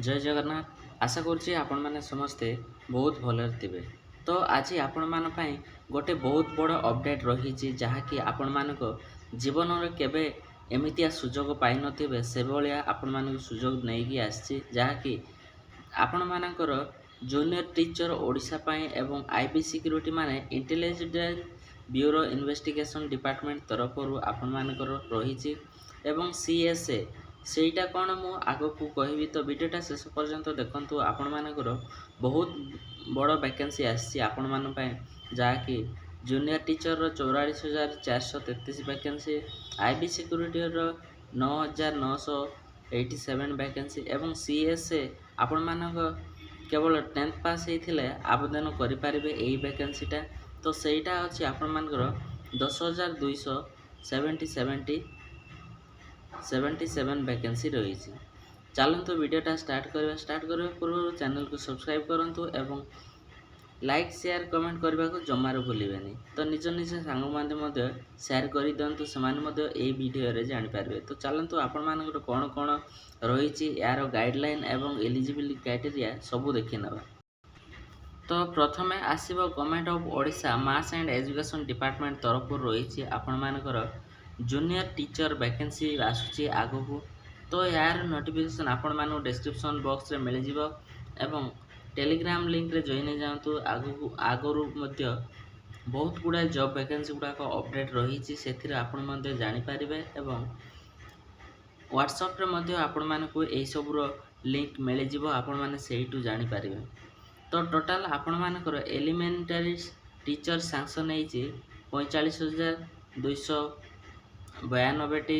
जय जगन्नाथ आशा करुच्ची आपण मैंने समस्ते बहुत भलरे थे। तो आज आपण मान पई गोटे बहुत बड़ अपडेट रही जहाँकि आपण मानक जीवन में केबे एमितिया सुजोग पाई नथिबे से भलिया आपण मानक सुजोग नहीं आसी जहाँकि आपण मानकर जूनियर टीचर ओडिशा पाई एवं आईबी सिक्यूरिटी माने इंटेलिजेंस ब्यूरो इन्वेस्टिगेशन डिपार्टमेंट तरफ आपण मानकर रही एवं सीएसए ସେଇଟା କ'ଣ ମୁଁ ଆଗକୁ କହିବି ତ ଭିଡ଼ିଓଟା ଶେଷ ପର୍ଯ୍ୟନ୍ତ ଦେଖନ୍ତୁ। ଆପଣମାନଙ୍କର ବହୁତ ବଡ଼ ଭ୍ୟାକେନ୍ସି ଆସିଛି ଆପଣମାନଙ୍କ ପାଇଁ, ଯାହାକି ଜୁନିୟର ଟିଚରର 44,433 ଭ୍ୟାକେନ୍ସି, ଆଇବି ସିକ୍ୟୁରିଟିର 9,987 ଭ୍ୟାକେନ୍ସି ଏବଂ ସିଏସ୍ଏ ଆପଣମାନଙ୍କ କେବଳ 10th ପାସ୍ ହେଇଥିଲେ ଆବେଦନ କରିପାରିବେ ଏହି ଭ୍ୟାକେନ୍ସିଟା। ତ ସେଇଟା ଅଛି ଆପଣମାନଙ୍କର 10,277 ଭ୍ୟାକେନ୍ସି ରହିଛି। ଚାଲନ୍ତୁ ଭିଡ଼ିଓଟା ଷ୍ଟାର୍ଟ କରିବା ପୂର୍ବରୁ ଚ୍ୟାନେଲକୁ ସବସ୍କ୍ରାଇବ୍ କରନ୍ତୁ ଏବଂ ଲାଇକ୍ ସେୟାର କମେଣ୍ଟ କରିବାକୁ ଜମାରୁ ଭୁଲିବେନି। ତ ନିଜ ସାଙ୍ଗମାନେ ମଧ୍ୟ ସେୟାର କରିଦିଅନ୍ତୁ, ସେମାନେ ମଧ୍ୟ ଏହି ଭିଡ଼ିଓରେ ଜାଣିପାରିବେ। ତ ଚାଲନ୍ତୁ ଆପଣମାନଙ୍କର କ'ଣ ରହିଛି ଏହାର ଗାଇଡ଼ଲାଇନ୍ ଏବଂ ଏଲିଜିବିଲିଟି କ୍ରାଇଟେରିଆ ସବୁ ଦେଖିନେବା। ତ ପ୍ରଥମେ ଆସିବ government of Odisha mass and education department ତରଫରୁ ରହିଛି ଆପଣମାନଙ୍କର ଜୁନିୟର ଟିଚର ଭ୍ୟାକେନ୍ସି ଆସୁଛି ଆଗକୁ। ତ ଏହାର ନୋଟିଫିକେସନ୍ ଆପଣମାନଙ୍କୁ ଡେସ୍କ୍ରିପସନ୍ ବକ୍ସରେ ମିଳିଯିବ ଏବଂ ଟେଲିଗ୍ରାମ ଲିଙ୍କରେ ଜଏନ୍ ହେଇଯାଆନ୍ତୁ। ଆଗରୁ ମଧ୍ୟ ବହୁତ ଗୁଡ଼ାଏ ଜବ୍ ଭ୍ୟାକେନ୍ସି ଗୁଡ଼ାକ ଅପଡ଼େଟ୍ ରହିଛି, ସେଥିରେ ଆପଣ ମଧ୍ୟ ଜାଣିପାରିବେ ଏବଂ ହ୍ୱାଟ୍ସଆପ୍ରେ ମଧ୍ୟ ଆପଣମାନଙ୍କୁ ଏହିସବୁର ଲିଙ୍କ ମିଳିଯିବ, ଆପଣମାନେ ସେଇଠୁ ଜାଣିପାରିବେ। ତ ଟୋଟାଲ୍ ଆପଣମାନଙ୍କର ଏଲିମେଣ୍ଟାରୀ ଟିଚର ସାଂସନ୍ ହେଇଛି 45,292ଟି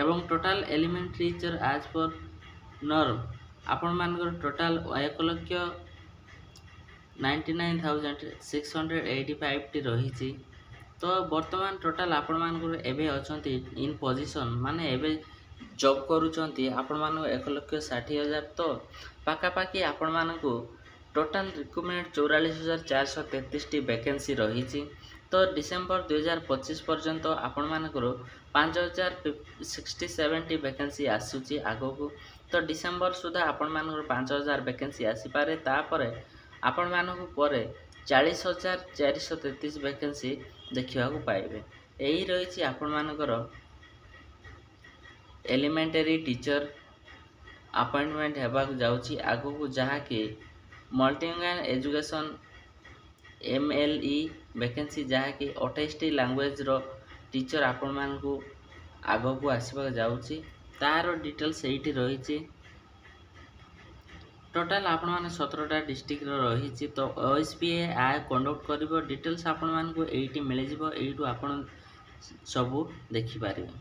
ଏବଂ ଟୋଟାଲ୍ ଏଲିମେଣ୍ଟାରୀ ଟିଚର ଆଜ୍ ପର୍ ନର୍ମ ଆପଣମାନଙ୍କର ଟୋଟାଲ୍ 1,99,685ଟି ରହିଛି। ତ ବର୍ତ୍ତମାନ ଟୋଟାଲ୍ ଆପଣମାନଙ୍କର ଏବେ ଅଛନ୍ତି ଇନ୍ ପୋଜିସନ୍, ମାନେ ଏବେ ଜବ୍ କରୁଛନ୍ତି ଆପଣମାନଙ୍କୁ 1,60,000। ତ ପାଖାପାଖି ଆପଣମାନଙ୍କୁ ଟୋଟାଲ୍ ରିକ୍ରୁଟମେଣ୍ଟ 44,433ଟି ଭ୍ୟାକେନ୍ସି ରହିଛି। ତ ଡିସେମ୍ବର 2025 ପର୍ଯ୍ୟନ୍ତ ଆପଣମାନଙ୍କର 5,067ଟି ଭ୍ୟାକେନ୍ସି ଆସୁଛି ଆଗକୁ। ତ ଡିସେମ୍ବର ସୁଦ୍ଧା ଆପଣମାନଙ୍କର 5,000 ଭ୍ୟାକେନ୍ସି ଆସିପାରେ, ତାପରେ ଆପଣମାନଙ୍କୁ ପରେ 40,433 ଭ୍ୟାକେନ୍ସି ଦେଖିବାକୁ ପାଇବେ। ଏହି ରହିଛି ଆପଣମାନଙ୍କର ଏଲିମେଣ୍ଟାରୀ ଟିଚର ଆପଏଣ୍ଟମେଣ୍ଟ ହେବାକୁ ଯାଉଛି ଆଗକୁ, ଯାହାକି ମଲ୍ଟିଲିଙ୍ଗୁଆଲ୍ ଏଜୁକେସନ୍ MLE ଭ୍ୟାକେନ୍ସି, ଯାହାକି 28ଟି ଲାଙ୍ଗୁଏଜର ଟିଚର ଆପଣମାନଙ୍କୁ ଆଗକୁ ଆସିବାକୁ ଯାଉଛି। ତାର ଡିଟେଲ୍ସ ଏଇଠି ରହିଛି। ଟୋଟାଲ୍ ଆପଣମାନେ 17ଟା ଡିଷ୍ଟ୍ରିକ୍ଟର ରହିଛି। ତ OSPA କଣ୍ଡକ୍ଟ କରିବ, ଡିଟେଲ୍ସ ଆପଣମାନଙ୍କୁ ଏଇଠି ମିଳିଯିବ, ଏଇଠୁ ଆପଣ ସବୁ ଦେଖିପାରିବେ।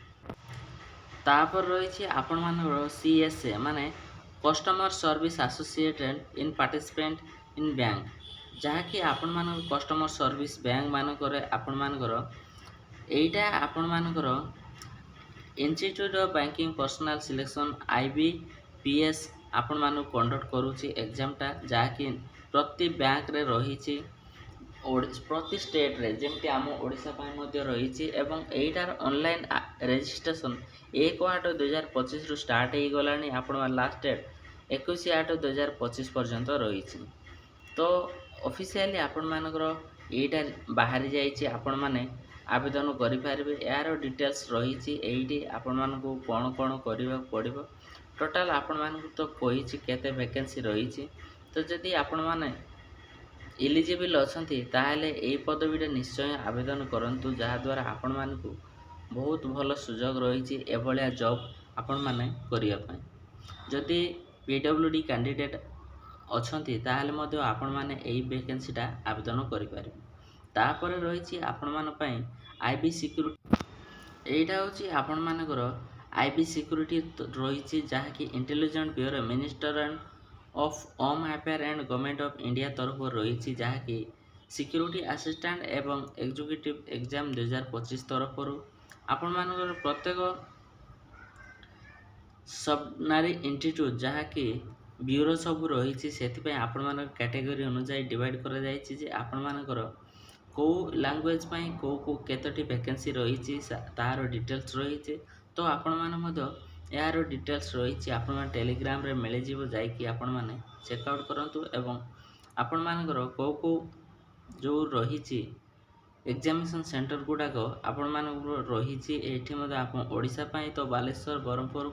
ତାପରେ ରହିଛି ଆପଣମାନଙ୍କର CSA ମାନେ customer service associated in participant in bank, ଯାହାକି ଆପଣମାନଙ୍କ କଷ୍ଟମର ସର୍ଭିସ୍ ବ୍ୟାଙ୍କମାନଙ୍କରେ ଆପଣମାନଙ୍କର ଏଇଟା ଆପଣମାନଙ୍କର institute of banking personal selection IBPS ଆପଣମାନଙ୍କୁ କଣ୍ଡକ୍ଟ କରୁଛି ଏକ୍ଜାମଟା, ଯାହାକି ପ୍ରତି ବ୍ୟାଙ୍କରେ ରହିଛି, ପ୍ରତି ଷ୍ଟେଟ୍ରେ, ଯେମିତି ଆମ ଓଡ଼ିଶା ପାଇଁ ମଧ୍ୟ ରହିଛି। ଏବଂ ଏଇଟାର ଅନଲାଇନ୍ ରେଜିଷ୍ଟ୍ରେସନ୍ 1/8/2025ରୁ ଷ୍ଟାର୍ଟ ହେଇଗଲାଣି। ଆପଣଙ୍କ ଲାଷ୍ଟ ଡେଟ୍ 21/8/2025 ପର୍ଯ୍ୟନ୍ତ ରହିଛି। ତ ଅଫିସିଆଲି ଆପଣମାନଙ୍କର ଏଇଟା ବାହାରି ଯାଇଛି, ଆପଣମାନେ ଆବେଦନ କରିପାରିବେ। ଏହାର ଡିଟେଲ୍ସ ରହିଛି ଏଇଠି, ଆପଣମାନଙ୍କୁ କ'ଣ କରିବାକୁ ପଡ଼ିବ। ଟୋଟାଲ୍ ଆପଣମାନଙ୍କୁ ତ କହିଛି କେତେ ଭ୍ୟାକେନ୍ସି ରହିଛି। ତ ଯଦି ଆପଣମାନେ ଇଲିଜିବଲ୍ ଅଛନ୍ତି ତାହେଲେ ଏହି ପଦବୀରେ ନିଶ୍ଚୟ ଆବେଦନ କରନ୍ତୁ, ଯାହାଦ୍ୱାରା ଆପଣମାନଙ୍କୁ ବହୁତ ଭଲ ସୁଯୋଗ ରହିଛି ଏଭଳିଆ ଜବ୍ ଆପଣମାନେ କରିବା ପାଇଁ। ଯଦି PWD କ୍ୟାଣ୍ଡିଡେଟ୍ ଅଛନ୍ତି ତାହେଲେ ମଧ୍ୟ ଆପଣମାନେ ଏହି ଭ୍ୟାକେନ୍ସିଟା ଆବେଦନ କରିପାରିବେ। ତାପରେ ରହିଛି ଆପଣମାନଙ୍କ ପାଇଁ IB ସିକ୍ୟୁରିଟି। ଏଇଟା ହେଉଛି ଆପଣମାନଙ୍କର IB ସିକ୍ୟୁରିଟି ରହିଛି, ଯାହାକି intelligence bureau minister of home affair and government of India ତରଫରୁ ରହିଛି, ଯାହାକି ସିକ୍ୟୁରିଟି ଆସିଷ୍ଟାଣ୍ଟ ଏବଂ ଏକ୍ଜିକ୍ୟୁଟିଭ୍ ଏକ୍ଜାମ୍ 2025 ତରଫରୁ ଆପଣମାନଙ୍କର ପ୍ରତ୍ୟେକ ସବନାରୀ ଇନଷ୍ଟିଚ୍ୟୁଟ୍, ଯାହାକି ବ୍ୟୁରୋ ସବୁ ରହିଛି, ସେଥିପାଇଁ ଆପଣମାନଙ୍କ କ୍ୟାଟେଗୋରୀ ଅନୁଯାୟୀ ଡିଭାଇଡ଼ କରାଯାଇଛି ଯେ ଆପଣମାନଙ୍କର କେଉଁ ଲାଙ୍ଗୁଏଜ୍ ପାଇଁ କେତୋଟି ଭ୍ୟାକେନ୍ସି ରହିଛି ତାହାର ଡିଟେଲ୍ସ ରହିଛି। ତ ଆପଣମାନେ ମଧ୍ୟ यार डिटेल्स रही आपण टेलीग्राम रे मिल जाकि आपण मैंने चेकआउट करूँ एवं आपण मानकर कौ कौ जो रही एग्जामिनेशन सेंटर गुड़ाक आपण मानकर रही आप ओडिशा तो बालेश्वर बरहमपुर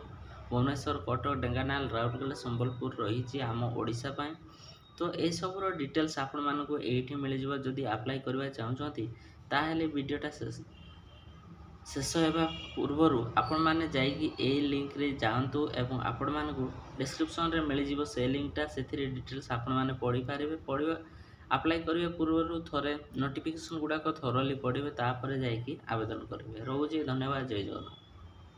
भुवनेश्वर कटक ढेंकानाल राउरकेला संबलपुर रही आम ओडिशा तो ये सब डिटेल्स आपण मानक ये मिल जदि अप्लाई करवा चाहते ताहले वीडियोटा शेष होगा पूर्वर आपण मैंने जाइए लिंक रे जातु एवं आपण मानक डिस्क्रिप्शन रे मिल से लिंकटा से डिटेल्स आपण मैंने पढ़ी पारे पढ़ा अप्लाई करेंगे पूर्व थोड़े नोटिफिकेशन गुड़ाक थोरली पढ़े तापर जाकि आवेदन करेंगे। रोचे धन्यवाद। जय जगन्नाथ।